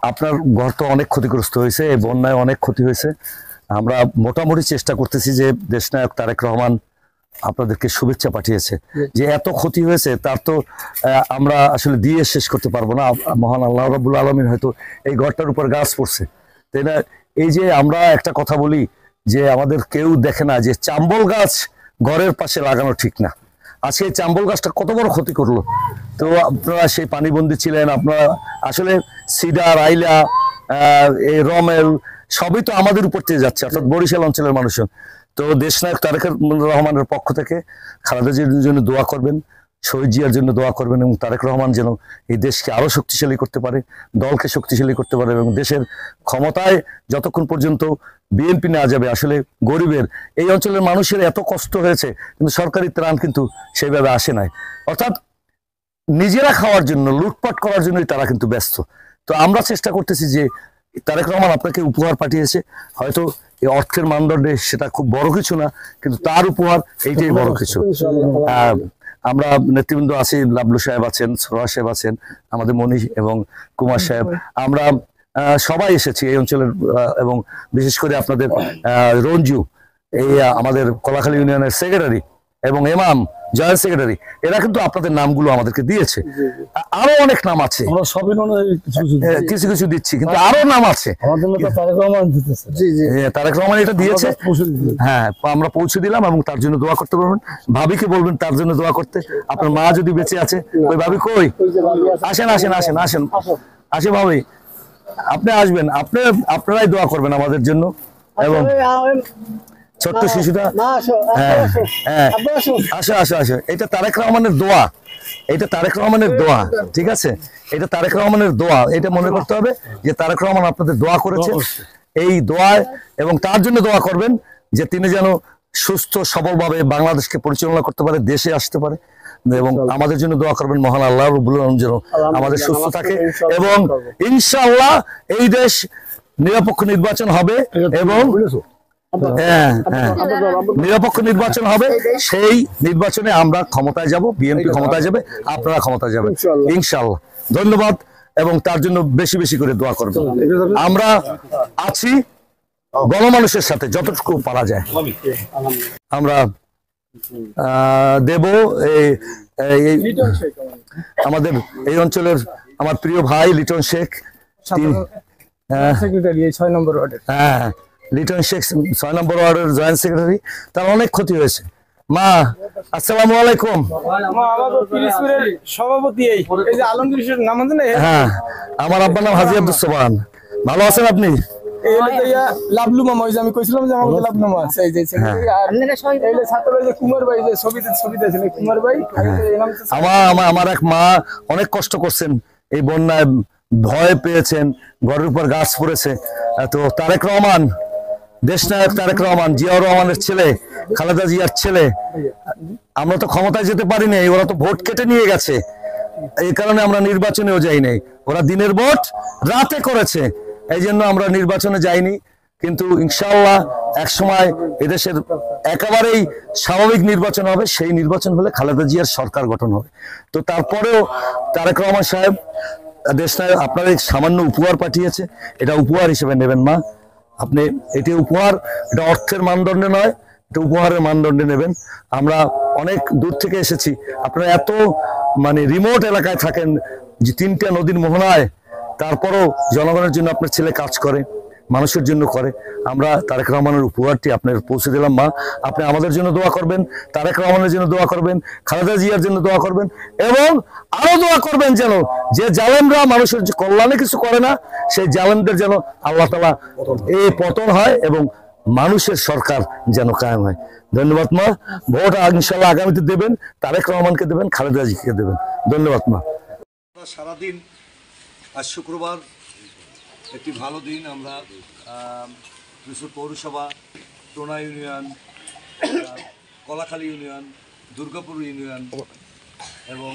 আপনার ঘর তো অনেক ক্ষতিগ্রস্ত হয়েছে, এই বন্যায় অনেক ক্ষতি হয়েছে। আমরা মোটামুটি চেষ্টা করতেছি যে দেশনায়ক তারেক রহমান আপনাদেরকে শুভেচ্ছা পাঠিয়েছে, যে এত ক্ষতি হয়েছে তার তো আমরা আসলে দিয়ে শেষ করতে পারবো না। মহান আল্লাহ রাব্বুল আলামিন হয়তো এই ঘরটার উপর গাছ পড়ছে, তাই না? এই যে আমরা একটা কথা বলি যে আমাদের কেউ দেখে না যে চাম্বল গাছ ঘরের পাশে লাগানো ঠিক না। আজকে এই চাম্বল গাছটা কত বড় ক্ষতি করলো। তো আপনারা সেই পানিবন্দী ছিলেন, আপনারা আসলে সিডার, আইলা, এই রমেল সবই তো আমাদের উপর থেকে যাচ্ছে, অর্থাৎ বরিশাল অঞ্চলের মানুষজন। তো দেশনায়ক তারেক রহমানের পক্ষ থেকে খালেদা জিয়ার জন্য দোয়া করবেন, শহীদ জিয়ার জন্য দোয়া করবেন, এবং তারেক রহমান যেন এই দেশকে আরো শক্তিশালী করতে পারে, দলকে শক্তিশালী করতে পারে, এবং দেশের ক্ষমতায় যতক্ষণ পর্যন্ত বিএনপি না যাবে, আসলে গরিবের এই অঞ্চলের মানুষের এত কষ্ট হয়েছে কিন্তু সরকারি ত্রাণ কিন্তু সেইভাবে আসে নাই, অর্থাৎ নিজেরা খাওয়ার জন্য, লুটপাট করার জন্যই তারা কিন্তু ব্যস্ত। তো আমরা চেষ্টা করতেছি যে তারেক রহমান আপনাকে উপহার পাঠিয়েছে, হয়তো এই অর্থের মানদণ্ডে সেটা খুব বড় কিছু না, কিন্তু তার উপহার এইটাই বড় কিছু। আমরা নেতৃবৃন্দ আছি, লাবলু সাহেব আছেন, সোহা সাহেব আছেন, আমাদের মনীষ এবং কুমার সাহেব, আমরা সবাই এসেছি এই অঞ্চলের, এবং বিশেষ করে আপনাদের রঞ্জু, এই আমাদের কলাখালী ইউনিয়নের সেক্রেটারি, এবং এমাম জয়েন্ট সেক্রেটারি, এরা কিন্তু আপনাদের নামগুলো আমাদেরকে দিয়েছে। আরো অনেক নাম আছে, কিছু কিছু দিচ্ছি, কিন্তু আরো নাম আছে। তারেক রহমান এটা দিয়েছে, হ্যাঁ আমরা পৌঁছে দিলাম, এবং তার জন্য দোয়া করতে পারবেন। ভাবিকে বলবেন তার জন্য দোয়া করতে। আপনার মা যদি বেঁচে আছে, ওই ভাবি কই? আসেন আসেন আসেন আসেন আসে ভাবি, আপনি আসবেন, আপনারাই দোয়া করবেন আমাদের জন্য। এবং ছোট্ট শিশুটা, হ্যাঁ হ্যাঁ আসো আসো আসো, এটা তারেক রহমানের দোয়া, এটা তারেক রহমানের দোয়া, ঠিক আছে? এটা তারেক রহমানের দোয়া, এটা মনে করতে হবে যে তারেক রহমান আপনাদের দোয়া করেছে, এই দোয়ায়, এবং তার জন্য দোয়া করবেন যে তিনি যেন সুস্থ সবলভাবে বাংলাদেশকে পরিচালনা করতে পারে, দেশে আসতে পারে, এবং আমাদের জন্য দোয়া করবেন মহান আল্লাহ রাব্বুল আলামিন যেন আমাদের সুস্থ থাকে, এবং ইনশাআল্লাহ এই দেশ নিরপেক্ষ নির্বাচন হবে, এবং নিরপেক্ষ নির্বাচন হবে। সেই নির্বাচনে আমরা ক্ষমতায় যাব, বিএনপি ক্ষমতায় যাবে, আপনারা ক্ষমতায় যাবেন ইনশাআল্লাহ। ধন্যবাদ, এবং তার জন্য বেশি বেশি করে দোয়া করবেন। আমরা আছি গণমানুষের সাথে যতটুকু পারা যায় আমরা দেব। আমাদের এই অঞ্চলের আমার প্রিয় ভাই লিটন শেখ, হ্যাঁ লিটন শেখ 6 নম্বর ওয়ার্ডের জয়েন্ট সেক্রেটারি, তার অনেক ক্ষতি হয়েছে। মা আসসালামু আলাইকুম। হ্যাঁ, আমার আব্বার নাম হাজী আব্দুস সোবহান। ভালো আছেন আপনি? লাবলু মামা, ওই যে আমি কইছিলাম যে আমাদের লাবলু মামা আছে, এই যে সেক্রেটারি, আর এই যে ছাত্র ভাই যে কুমার ভাই, যে ছবিতে ছিল কুমার ভাই। আমার এক মা অনেক কষ্ট করছেন এই বন্যায়, ভয় পেয়েছেন, ঘরের উপর গাছ পড়েছে। তো তারেক রহমান, দেশনায়ক তারেক রহমান, জিয়াউর রহমানের ছেলে, খালেদা জিয়ার ছেলে, আমরা তো ক্ষমতায় যেতে পারিনি, ওরা তো ভোট কেটে নিয়ে গেছে, এই কারণে আমরা নির্বাচনেও যাই নাই। ওরা দিনের ভোট রাতে করেছে, এই জন্য আমরা নির্বাচনে যাইনি। কিন্তু ইনশাআল্লাহ এক সময় এদেশের একেবারেই স্বাভাবিক নির্বাচন হবে, সেই নির্বাচন হলে খালেদা জিয়ার সরকার গঠন হবে। তো তারপরেও তারেক রহমান সাহেব দেশনায়ক আপনার সামান্য উপহার পাঠিয়েছে, এটা উপহার হিসেবে নেবেন মা, আপনি এটি উপহার, এটা অর্থের মানদণ্ডে নয়, এটা উপহারের মানদণ্ডে নেবেন। আমরা অনেক দূর থেকে এসেছি, আপনারা এত রিমোট এলাকায় থাকেন, যে 3টা নদীর মোহনায়, তারপরও জনগণের জন্য আপনার ছেলে কাজ করে, মানুষের জন্য করে। আমরা তারেক রহমানের উপহারটি আপনার পৌঁছে দিলাম মা, আপনি আমাদের জন্য দোয়া করবেন, তারেক রহমানের জন্য দোয়া করবেন, খালেদা জিয়ার জন্য দোয়া করবেন, এবং আরো দোয়া করবেন যেন যে জালেমরা মানুষের কল্যাণে কিছু করে না, সেই জালেমদের যেন আল্লাহ তাআলা এই পতন হয়, এবং মানুষের সরকার যেন কায়েম হয়। ধন্যবাদ মা। ভোট ইনশাআল্লাহ আগামীতে দেবেন, তারেক রহমানকে দেবেন, খালেদা জিকে দেবেন। ধন্যবাদ মা। সারাদিন, আজ শুক্রবার, একটি ভালো দিন। আমরা মিরপুর পৌরসভা, টোনা union, Kalakhali union, Durgapur union, এবং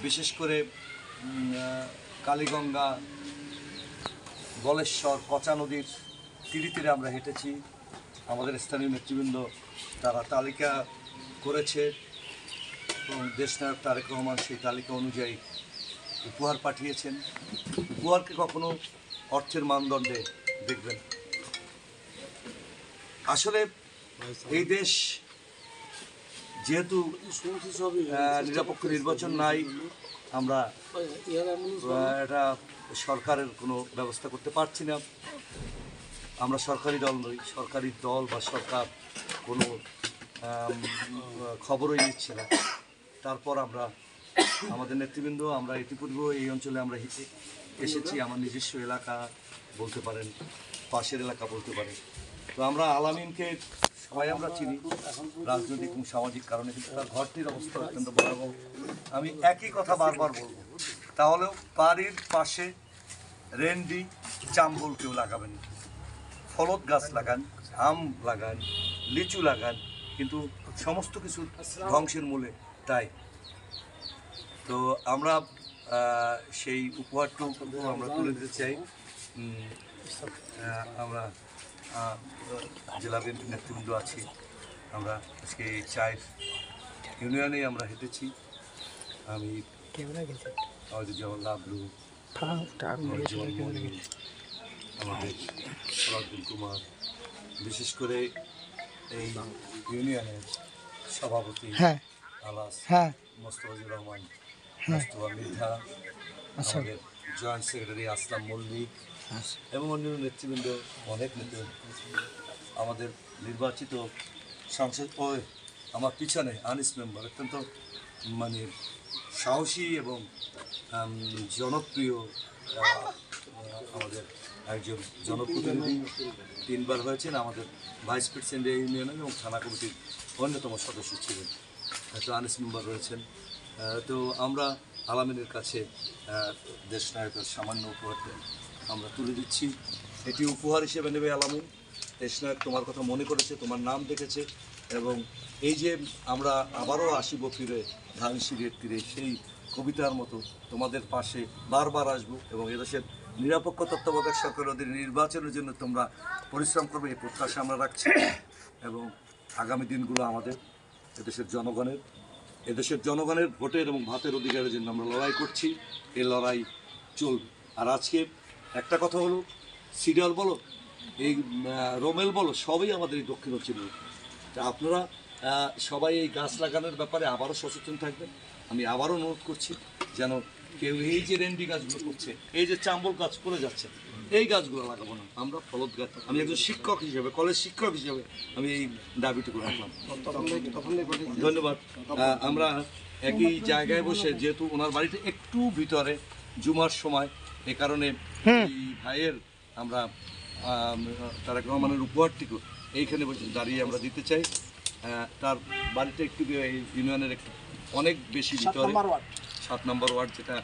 বিশেষ করে কালীগঙ্গা, বলেশ্বর, পচা নদীর তীরে তীরে আমরা হেঁটেছি। আমাদের স্থানীয় নেতৃবৃন্দ তারা তালিকা করেছে, এবং দেশনায়ক তারেক রহমান সেই তালিকা অনুযায়ী উপহার পাঠিয়েছেন। উপহারকে কখনো অর্থের মানদণ্ডে দেখবেন। আসলে এই দেশ যেহেতু নিরপেক্ষ নির্বাচন নাই, আমরা এটা সরকারের কোনো ব্যবস্থা করতে পারছি না। আমরা সরকারি দল নই, সরকারি দল বা সরকার কোনো খবরই নিচ্ছে না। তারপর আমরা আমাদের নেতৃবৃন্দ আমরা ইতিপূর্বে এই অঞ্চলে আমরা এসেছি, আমার নিজস্ব এলাকা বলতে পারেন, পাশের এলাকা বলতে পারেন। তো আমরা আলামিনকে সবাই আমরা চিনি রাজনৈতিক এবং সামাজিক কারণে, কিন্তু তার ঘরটির অবস্থা অত্যন্ত ভয়াবহ। আমি একই কথা বারবার বলবো, তাহলেও বাড়ির পাশে রেন্ডি চাম্বল কেউ লাগাবেন, ফলদ গাছ লাগান, আম লাগান, লিচু লাগান, কিন্তু সমস্ত কিছু ধ্বংসের মূলে তাই। তো আমরা সেই উপহারটুকু আমরা তুলে দিতে চাই। আমরা জেলা বিএনপির নেতৃবৃন্দ আছি, আমরা আজকে এই চায়ের ইউনিয়নে আমরা হেঁটেছি। আমি আমাদের যেমন লাভলু, আমাদের সরাজুল কুমার, বিশেষ করে এই ইউনিয়নের সভাপতি আলাস মোস্তফাজুর রহমান, মোস্তফা মৃধা, আমাদের জয়েন্ট সেক্রেটারি আসলাম মল্লিক এবং অন্যান্য নেতৃবৃন্দ, অনেক নেতৃবৃন্দ, আমাদের নির্বাচিত সংসদ ও আমার পিছনে আনিস মেম্বার, অত্যন্ত মানে সাহসী এবং জনপ্রিয় আমাদের একজন জনপ্রতিনিধি, 3 বার হয়েছেন আমাদের ভাইস প্রেসিডেন্ট ইউনিয়নের এবং থানা কমিটির অন্যতম সদস্য ছিলেন, তো আনিস মেম্বার রয়েছেন। তো আমরা আলামিনের কাছে দেশ নায়কের সামান্য উপহারটা আমরা তুলে দিচ্ছি। এটি উপহার হিসেবে নেবে আলামিন। দেশ নায়ক তোমার কথা মনে করেছে, তোমার নাম দেখেছে, এবং এই যে আমরা আবারও আসিব ফিরে ধানসিঁড়ির তীরে, সেই কবিতার মতো তোমাদের পাশে বারবার আসবো এবং এদেশের নিরপেক্ষ তত্ত্বাবধায়ক সরকারের অধীনে নির্বাচনের জন্য তোমরা পরিশ্রম করবে, এই প্রত্যাশা আমরা রাখছি। এবং আগামী দিনগুলো আমাদের এদেশের জনগণের ভোটের এবং ভাতের অধিকারের জন্য আমরা লড়াই করছি, এই লড়াই চলবে। আর আজকে একটা কথা হলো, সিরিয়াল বলো, এই রোমেল বলো, সবই আমাদের এই দক্ষিণ অঞ্চলে। তা আপনারা সবাই এই গাছ লাগানোর ব্যাপারে আবারও সচেতন থাকবেন। আমি আবারও অনুরোধ করছি যেন কেউ এই যে রেন্ডি গাছগুলো করছে, এই যে চাম্বল গাছ করে যাচ্ছে, এই গাছগুলো লাগাবো না, আমরা ফলদ গাছ। আমি একজন শিক্ষক হিসেবে, কলেজ শিক্ষক হিসেবে আমি এই দাবিটুকু রাখলাম। ধন্যবাদ। আমরা একই জায়গায় বসে, যেহেতু ওনার বাড়িতে একটু ভিতরে, জুমার সময়, এ কারণে এই ভাইয়ের আমরা তারেক রহমানের উপহারটিকে এইখানে বসে দাঁড়িয়ে আমরা দিতে চাই। তার বাড়িতে একটু ইউনিয়নের একটু অনেক বেশি ভিতরে, 7 নম্বর ওয়ার্ড, যেটা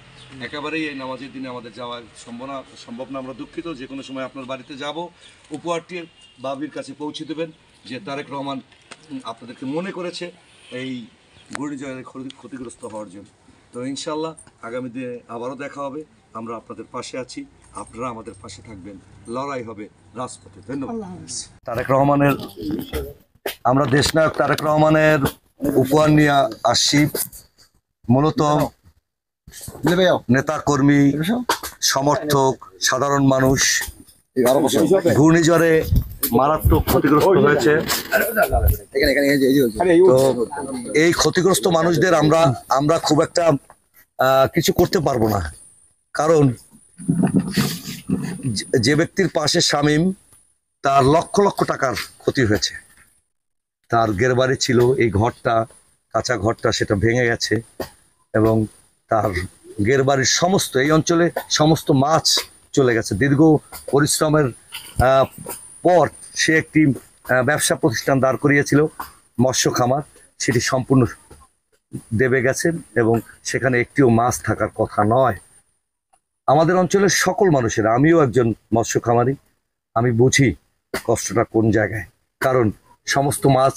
একেবারেই এই নামাজের দিনে আমাদের যাওয়া সম্ভব না। আমরা দুঃখিত। যে কোনো সময় আপনার বাড়িতে যাব, উপহারটি বাবির কাছে পৌঁছে দেবেন যে তারেক রহমান আপনাদেরকে মনে করেছে এই ঘূর্ণিঝড়ের ক্ষতিগ্রস্ত হওয়ার জন্য। তো ইনশাল্লাহ আগামী দিনে আবারও দেখা হবে। আমরা আপনাদের পাশে আছি, আপনারা আমাদের পাশে থাকবেন, লড়াই হবে রাজপথে। ধন্যবাদ। তারেক রহমানের, আমরা দেশনায়ক তারেক রহমানের উপহার নিয়ে আসছি। মূলত নেতা কর্মী, সমর্থক, সাধারণ মানুষ ঘূর্ণিঝড়ে মারাত্মক ক্ষতিগ্রস্ত হয়েছে। তো এই ক্ষতিগ্রস্ত মানুষদের আমরা খুব একটা কিছু করতে পারবো না, কারণ যে ব্যক্তির পাশে শামীম, তার লক্ষ লক্ষ টাকার ক্ষতি হয়েছে। তার গেরবাড়ি ছিল, এই ঘরটা, কাঁচা ঘরটা, সেটা ভেঙে গেছে এবং তার গেরবাড়ির সমস্ত, এই অঞ্চলে সমস্ত মাছ চলে গেছে। দীর্ঘ পরিশ্রমের পর সে একটি ব্যবসা প্রতিষ্ঠান দাঁড় করিয়েছিল, মৎস্য খামার, সেটি সম্পূর্ণ দেবে গেছে এবং সেখানে একটিও মাছ থাকার কথা নয়। আমাদের অঞ্চলের সকল মানুষের, আমিও একজন মৎস্য খামারি, আমি বুঝি কষ্টটা কোন জায়গায়, কারণ সমস্ত মাছ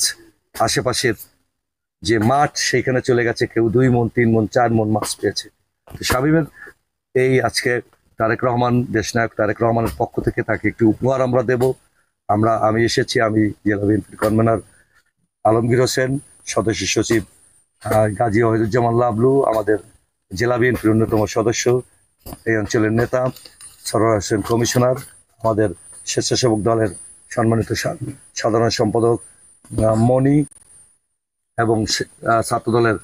আশেপাশের যে মাঠ সেখানে চলে গেছে। কেউ 2 মণ, 3 মণ, 4 মণ মাছ পেয়েছে। তো শামীমের এই আজকে তারেক রহমান, দেশনায়ক তারেক রহমানের পক্ষ থেকে তাকে একটি উপহার আমরা দেব। আমি এসেছি, আমি জেলা বিএনপির কনভেনর আলমগীর হোসেন, সদস্য সচিব গাজী ওয়াহিদুজ্জামান লাবলু, আমাদের জেলা বিএনপির অন্যতম সদস্য এই অঞ্চলের নেতা সরোয়ার হোসেন কমিশনার, আমাদের স্বেচ্ছাসেবক দলের সম্মানিত সাধারণ সম্পাদক মণি এবং ছাত্র দলের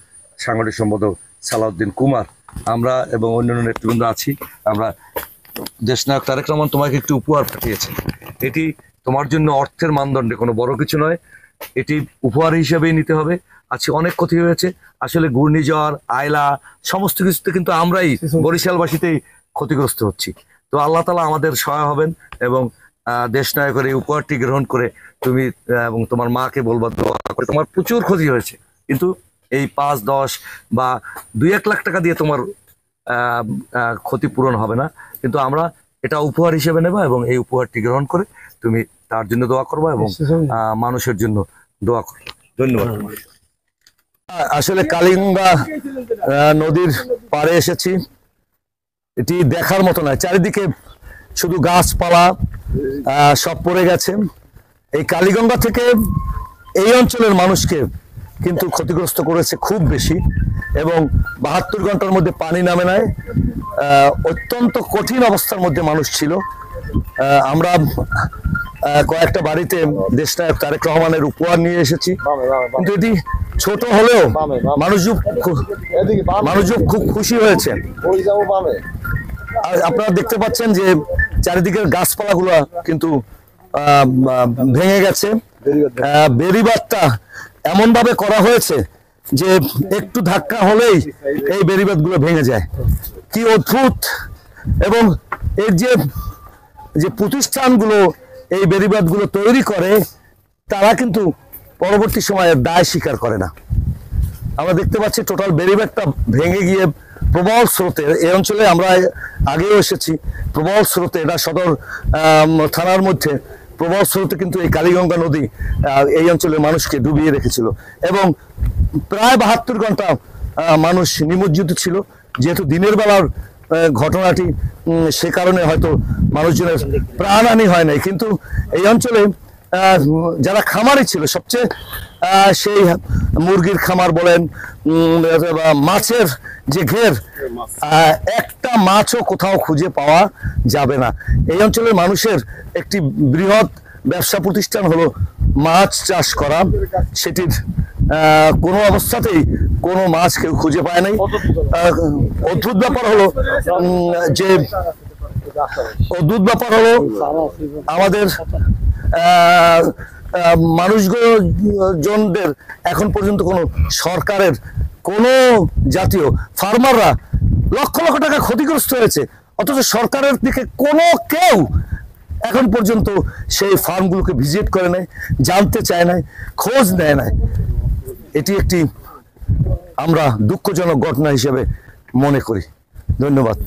সাংগঠনিক সম্পাদক সালাউদ্দিন কুমার, আমরা এবং অন্যান্য নেতৃবৃন্দ আছি। আমরা দেশনায়ক তারেক রহমান তোমাকে একটি উপহার পাঠিয়েছে। এটি তোমার জন্য অর্থের মানদণ্ডে কোনো বড় কিছু নয়, এটি উপহার হিসেবেই নিতে হবে। আজকে অনেক ক্ষতি হয়েছে, আসলে ঘূর্ণিঝড়, আয়লা, সমস্ত কিছুতে কিন্তু আমরাই বরিশালবাসীতেই ক্ষতিগ্রস্ত হচ্ছি। তো আল্লাহ তাআলা আমাদের সহায় হবেন এবং দেশনায়কের এই উপহারটি গ্রহণ করে তুমি এবং তোমার মাকে বলবা দোয়া করে। তোমার প্রচুর ক্ষতি হয়েছে, কিন্তু এই 5-10 বা 2-1 লাখ টাকা দিয়ে তোমার ক্ষতিপূরণ হবে না, কিন্তু আমরা এটা উপহার হিসেবে নেব এবং এই উপহারটি গ্রহণ করে তুমি তার জন্য দোয়া করবা এবং মানুষের জন্য দোয়া করবা। ধন্যবাদ। আসলে কালিগঙ্গা নদীর পাড়ে এসেছি, এটি দেখার মতো নয়, চারিদিকে শুধু গাছপালা সব পড়ে গেছে। এই কালিগঙ্গা থেকে এই অঞ্চলের মানুষকে কিন্তু ক্ষতিগ্রস্ত করেছে খুব বেশি, এবং 72 ঘন্টার মধ্যে পানি নামে নাই। অত্যন্ত কঠিন অবস্থার মধ্যে মানুষ ছিল। আমরা কয়েকটা বাড়িতে দেশনায়ক তারেক রহমানের উপহার নিয়ে এসেছি, কিন্তু এটি ছোট হলেও মানুষজন খুব খুশি হয়েছে। আর আপনারা দেখতে পাচ্ছেন যে চারিদিকের গাছপালাগুলো কিন্তু ভেঙে গেছে। বেড়িবাঁধটা এমন ভাবে করা হয়েছে যে একটু ধাক্কা হলেই এই বেড়িবাঁধগুলো ভেঙে যায়। কি অদ্ভুত! এবং এর যে প্রতিষ্ঠানগুলো এই বেড়িবাঁধগুলো তৈরি করে, তারা কিন্তু পরবর্তী সময়ে দায় স্বীকার করে না। আমরা দেখতে পাচ্ছি টোটাল বেড়িবাঁধটা ভেঙে গিয়ে প্রবল স্রোতে, এই অঞ্চলে আমরা আগেও এসেছি, প্রবল স্রোতে, এটা সদর থানার মধ্যে প্রবল স্রোতে কিন্তু এই কালিগঙ্গা নদী এই অঞ্চলের মানুষকে ডুবিয়ে রেখেছিল, এবং প্রায় 72 ঘন্টা মানুষ নিমজ্জিত ছিল। যেহেতু দিনের বেলার ঘটনাটি, সে কারণে হয়তো মানুষজনের প্রাণহানি হয় নাই, কিন্তু এই অঞ্চলে যারা খামারি ছিল, সবচেয়ে সেই মুরগির খামার বলেন, মাছের যে ঘের, একটা মাছও কোথাও খুঁজে পাওয়া যাবে না। এই অঞ্চলের মানুষের একটি বৃহৎ ব্যবসা প্রতিষ্ঠান হলো মাছ চাষ করা, সেটির কোনো অবস্থাতেই কোনো মাছ কেউ খুঁজে পায় নাই। অদ্ভুত ব্যাপার হলো আমাদের মানুষজনদের এখন পর্যন্ত কোনো সরকারের কোনো জাতীয় ফার্মাররা লক্ষ লক্ষ টাকা ক্ষতিগ্রস্ত হয়েছে, অথচ সরকারের দিকে কোনো কেউ এখন পর্যন্ত সেই ফার্মগুলোকে ভিজিট করে নাই, জানতে চায় নাই, খোঁজ নেয় নাই। এটি একটি আমরা দুঃখজনক ঘটনা হিসেবে মনে করি। ধন্যবাদ।